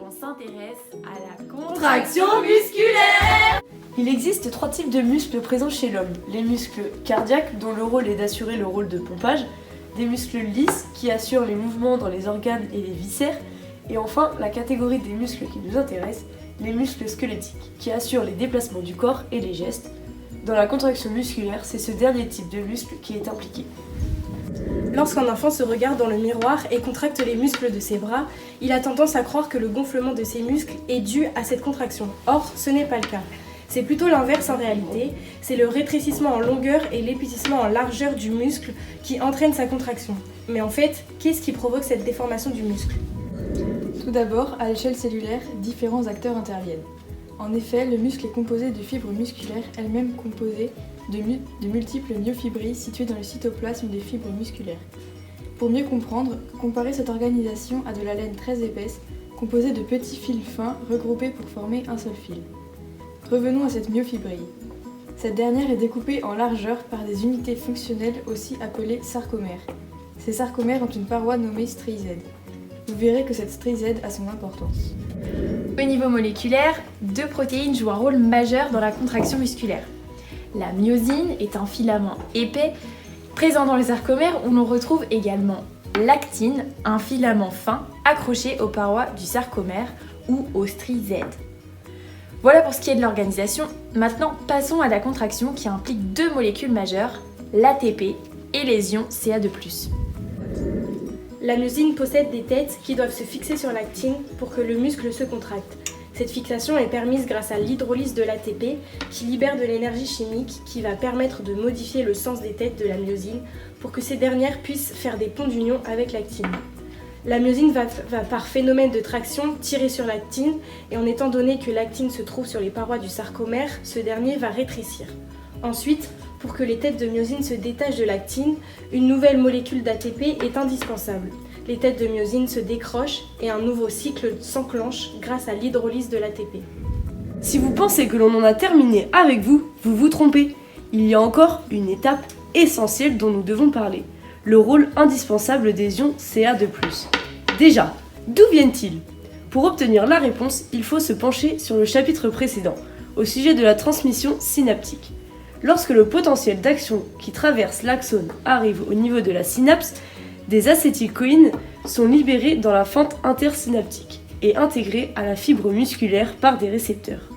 on s'intéresse à la contraction musculaire. Il existe 3 types de muscles présents chez l'homme. Les muscles cardiaques, dont le rôle est d'assurer le rôle de pompage, des muscles lisses qui assurent les mouvements dans les organes et les viscères, et enfin la catégorie des muscles qui nous intéresse, les muscles squelettiques, qui assurent les déplacements du corps et les gestes. Dans la contraction musculaire, c'est ce dernier type de muscle qui est impliqué. Lorsqu'un enfant se regarde dans le miroir et contracte les muscles de ses bras, il a tendance à croire que le gonflement de ses muscles est dû à cette contraction. Or, ce n'est pas le cas. C'est plutôt l'inverse en réalité, c'est le rétrécissement en longueur et l'épaississement en largeur du muscle qui entraîne sa contraction. Mais en fait, qu'est-ce qui provoque cette déformation du muscle ? Tout d'abord, à l'échelle cellulaire, différents acteurs interviennent. En effet, le muscle est composé de fibres musculaires, elles-mêmes composées de multiples myofibrilles situées dans le cytoplasme des fibres musculaires. Pour mieux comprendre, comparez cette organisation à de la laine très épaisse, composée de petits fils fins regroupés pour former un seul fil. Revenons à cette myofibrille. Cette dernière est découpée en largeur par des unités fonctionnelles aussi appelées sarcomères. Ces sarcomères ont une paroi nommée strizède. Vous verrez que cette strizède a son importance. Au niveau moléculaire, 2 protéines jouent un rôle majeur dans la contraction musculaire. La myosine est un filament épais présent dans les sarcomères où l'on retrouve également l'actine, un filament fin accroché aux parois du sarcomère ou au strizède. Voilà pour ce qui est de l'organisation. Maintenant, passons à la contraction qui implique 2 molécules majeures, l'ATP et les ions Ca2+. La myosine possède des têtes qui doivent se fixer sur l'actine pour que le muscle se contracte. Cette fixation est permise grâce à l'hydrolyse de l'ATP qui libère de l'énergie chimique qui va permettre de modifier le sens des têtes de la myosine pour que ces dernières puissent faire des ponts d'union avec l'actine. La myosine va par phénomène de traction tirer sur l'actine et en étant donné que l'actine se trouve sur les parois du sarcomère, ce dernier va rétrécir. Ensuite, pour que les têtes de myosine se détachent de l'actine, une nouvelle molécule d'ATP est indispensable. Les têtes de myosine se décrochent et un nouveau cycle s'enclenche grâce à l'hydrolyse de l'ATP. Si vous pensez que l'on en a terminé avec vous, vous vous trompez. Il y a encore une étape essentielle dont nous devons parler. Le rôle indispensable des ions Ca2+. Déjà, d'où viennent-ils ? Pour obtenir la réponse, il faut se pencher sur le chapitre précédent, au sujet de la transmission synaptique. Lorsque le potentiel d'action qui traverse l'axone arrive au niveau de la synapse, des acétylchoïnes sont libérés dans la fente intersynaptique et intégrés à la fibre musculaire par des récepteurs.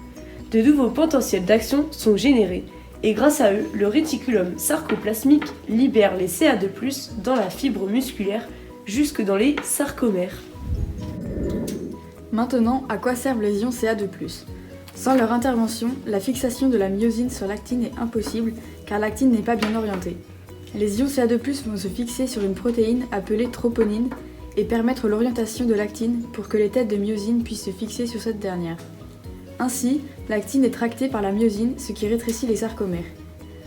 De nouveaux potentiels d'action sont générés et grâce à eux, le réticulum sarcoplasmique libère les Ca2+ dans la fibre musculaire jusque dans les sarcomères. Maintenant, à quoi servent les ions Ca2+. Sans leur intervention, la fixation de la myosine sur l'actine est impossible car l'actine n'est pas bien orientée. Les ions Ca2+ vont se fixer sur une protéine appelée troponine et permettre l'orientation de l'actine pour que les têtes de myosine puissent se fixer sur cette dernière. Ainsi, l'actine est tractée par la myosine, ce qui rétrécit les sarcomères.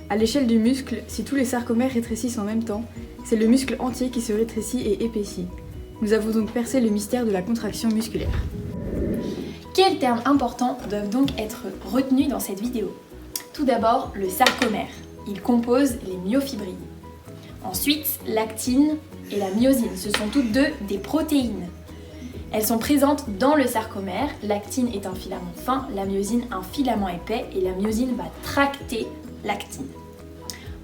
À l'échelle du muscle, si tous les sarcomères rétrécissent en même temps, c'est le muscle entier qui se rétrécit et épaissit. Nous avons donc percé le mystère de la contraction musculaire. Quels termes importants doivent donc être retenus dans cette vidéo ? Tout d'abord, le sarcomère. Il compose les myofibrilles. Ensuite, l'actine et la myosine. Ce sont toutes deux des protéines. Elles sont présentes dans le sarcomère. L'actine est un filament fin, la myosine un filament épais et la myosine va tracter l'actine.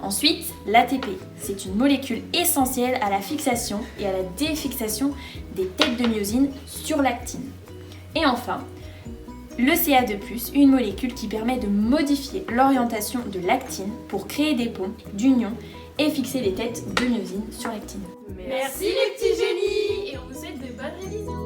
Ensuite, l'ATP. C'est une molécule essentielle à la fixation et à la défixation des têtes de myosine sur l'actine. Et enfin, le Ca2+, une molécule qui permet de modifier l'orientation de l'actine pour créer des ponts d'union et fixer les têtes de myosine sur l'actine. Merci les petits génies et on vous souhaite de bonnes révisions.